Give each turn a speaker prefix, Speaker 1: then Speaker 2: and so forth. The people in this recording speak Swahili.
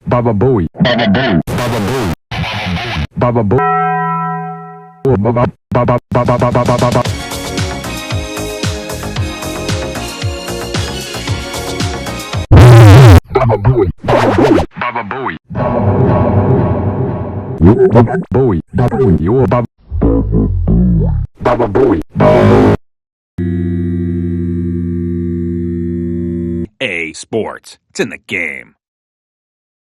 Speaker 1: Bababooey. Bababooey. Bababooey. Bababooey. Bababooey. Bababooey. Bababooey. Bababooey. Bababooey. You are Bababooey.
Speaker 2: A Sports. It's in the game.